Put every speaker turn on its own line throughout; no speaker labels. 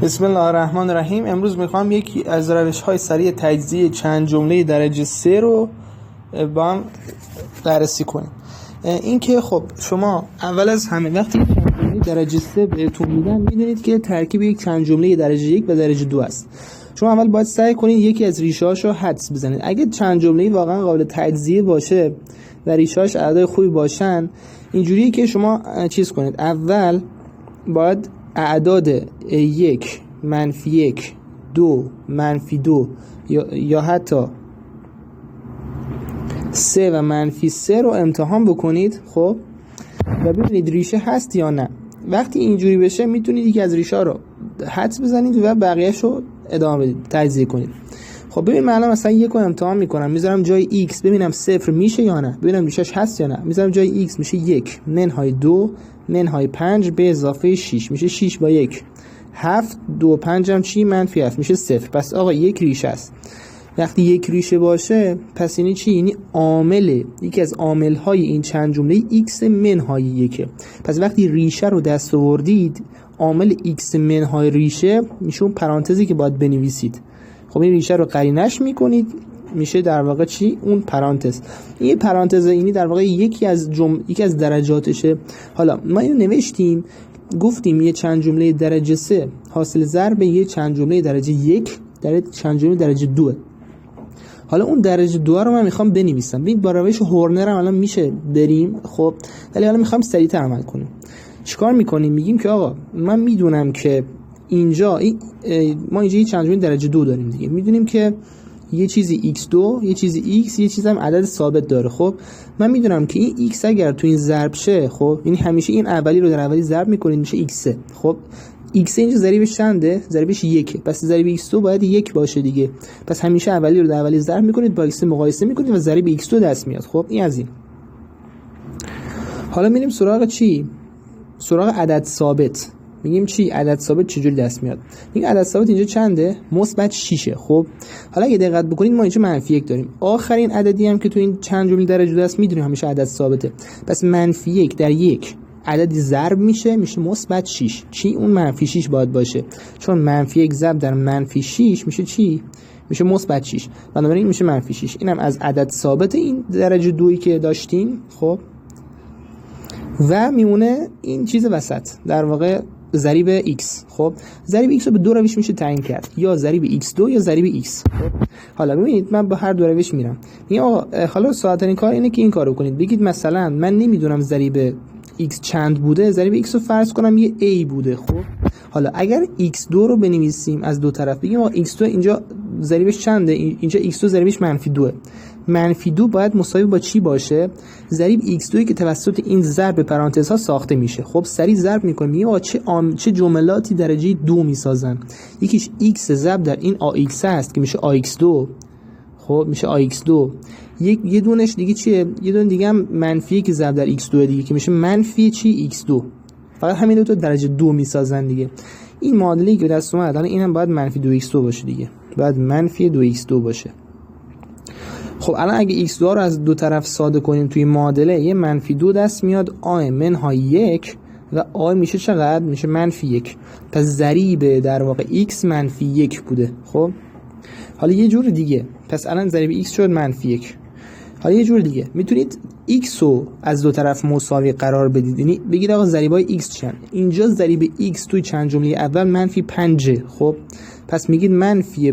بسم الله الرحمن الرحیم. امروز میخوام یکی از روش‌های سریع تجزیه چند جمله درجه 3 رو با هم بررسی کنیم. این که خب شما اول از همه وقتی چند جمله درجه 3 بهتون میدن میدونید که ترکیب یک چند جمله درجه 1 و درجه 2 است. شما اول باید سعی کنید یکی از ریشه‌هاشو حدس بزنید. اگه چند جمله واقعا قابل تجزیه باشه و ریشه‌هاش اعداد خوبی باشن، اینجوریه که شما چیز کنید. اول باید اعداد 1 منفی 1 2 منفی 2 یا حتی 3 و منفی 3 رو امتحان بکنید خب و ببینید ریشه هست یا نه. وقتی اینجوری بشه میتونید یکی از ریشه ها رو حدس بزنید و بقیه‌اش رو ادامه بدید، تجزیه کنید. خب ببین من مثلا 1 رو امتحان میکنم، میذارم جای x ببینم 0 میشه یا نه، ببینم ریشش هست یا نه. میذارم جای x میشه 1 منهای 2 منهای 5 به اضافه 6 میشه 6 با 1 7 2 5 هم چی؟ منفی 7 میشه 0. پس آقا یک ریشه است. وقتی یک ریشه باشه پس اینی چی؟ یعنی عامل، یکی از عامل های این چند جمله x منهای 1. پس وقتی ریشه رو دست آوردید عامل x منهای ریشه میشه اون پرانتزی که باید بنویسید. خب این ریشه رو قرینش میکنید میشه در واقع چی؟ اون پرانتز. این پرانتز اینی در واقع یکی از درجاتشه. حالا ما اینو نوشتیم گفتیم یه چند جمله درجه 3 حاصل ضرب یه چند جمله درجه 1 در چند جمله درجه 2. حالا اون درجه 2 رو من میخوام بنویسم. ببین با روش هورنر هم الان میشه بریم خب، ولی حالا میخوام سریعتر عمل کنیم. چیکار میکنیم؟ میگیم که آقا من میدونم که اینجا ما اینجا یه چند جمله درجه 2 داریم دیگه. میدونیم که یه چیزی x2 یه چیزی x یه چیزی هم عدد ثابت داره. خب من میدونم که این x اگر تو این ضرب شه خب یعنی همیشه این اولی رو در اولی ضرب میکنید میشه x. خب x اینجا ضریبش چنده؟ ضریبش 1. پس ضریب x2 باید 1 باشه دیگه. پس همیشه اولی رو در اولی ضرب میکنید با x مقایسه میکنید و ضریب x2 دست میاد. خب این از این. حالا میریم سراغ چی؟ سراغ عدد ثابت. میگیم چی؟ عدد ثابت چجوری دست میاد؟ این عدد ثابت اینجا چنده؟ مثبت 6. خب حالا اگه دقت بکنید ما اینجا منفی 1 داریم. آخرین عددی هم که تو این چند جمله درجه 2 است میدونیم همیشه عدد ثابته. پس منفی 1 در 1 عددی ضرب میشه مثبت 6. چی؟ اون منفی 6 باید باشه، چون منفی 1 ضرب در منفی 6 میشه چی؟ میشه مثبت 6. بنابراین میشه منفی 6. اینم از عدد ثابت این درجه 2 که داشتیم. خب و میمونه این چیز وسط در واقع ضریب x. خب ضریب x رو به دو روش میشه تعیین کرد، یا ضریب x2 یا ضریب x. خب حالا ببینید من با هر دو روش میرم. میگم آقا حالا ساده‌ترین کار اینه که این کارو کنید. بگید مثلا من نمیدونم ضریب x چند بوده، ضریب x رو فرض کنم یه a بوده. خب حالا اگر x2 رو بنویسیم از دو طرف، بگیم آقا x2 اینجا ضریبش چنده؟ اینجا x2 ضریبش منفی 2. منفی 2 باید مساوی با چی باشه؟ ضریب x2 که توسط این ضرب پرانتزها ساخته میشه. خب سریع ضرب میکنیم. میگیم چه جملاتی درجه 2 میسازن. یکیش x ضرب در این ax هست که میشه ax2. خب میشه ax2. یه دونش دیگه چیه؟ یه دونه دیگه هم منفی که ضرب در x2 دیگه که میشه منفی چی؟ x2. فقط همین دو تا درجه 2 میسازن دیگه. این معادله که دست اومد الان اینم باید منفی 2x2 باشه دیگه. باید منفی 2x2 باشه. خب الان اگه x2 رو از دو طرف ساده کنیم توی معادله یه منفی 2 دست میاد a منهای 1 و a میشه چقدر؟ میشه منفی 1. پس ضریب در واقع x منفی 1 بوده. خب حالا یه جور دیگه، پس الان ضریب x شد منفی 1. حالا یه جور دیگه میتونید x رو از دو طرف مساوی قرار بدید. یعنی بگید آقا ضریبای x چند؟ اینجا ضریب x توی چند جمله اول منفی 5. خب پس میگید منفی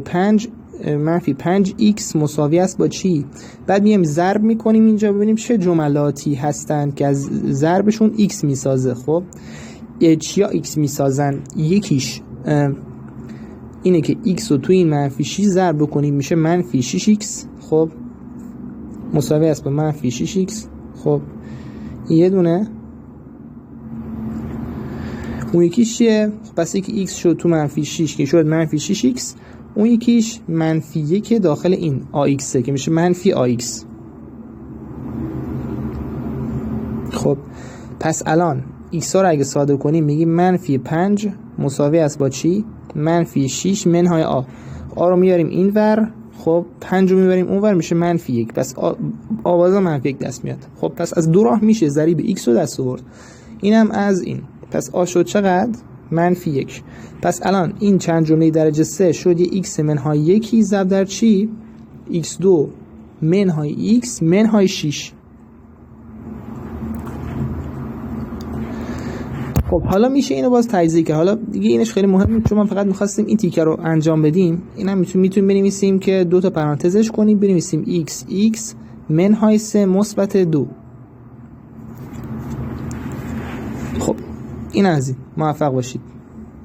5x مساوی است با چی؟ بعد میایم ضرب میکنیم اینجا ببینیم چه جملاتی هستند که از ضربشون x میسازه. خب چیا x میسازن؟ یکیش اینه که x رو توی این منفی 6 ضرب بکنیم میشه منفی 6x. خب مساوی است با منفی 6x. خب یه دونه. اون یکیش چیه؟ پس یکی x شد تو منفی 6 که شد منفی 6x. اون یکیش منفی 1 داخل این ax که میشه منفی ax. خب پس الان x ها رو اگه ساده کنیم میگیم منفی 5 مساوی است با چی؟ منفی 6 منهای a رو میاریم این ور. خب 5 رو میبریم اون ور میشه منفی 1. پس آوازا منفی 1 دست میاد. خب پس از دو راه میشه ضریب x رو دست آورد. اینم از این. پس a شد چقدر؟ -1. پس الان این چند جمله درجه 3 شد یه x منهای 1 ضرب در چی؟ x2 منهای x منهای 6. خب حالا میشه اینو باز تجزیه کرد. حالا دیگه اینش خیلی مهمه چون ما فقط می‌خواستیم این تیکه رو انجام بدیم. اینم میتونیم بنویسیم که دو تا پرانتزش کنیم، بنویسیم x منهای 3 مثبت 2. خب این از این. موفق باشید.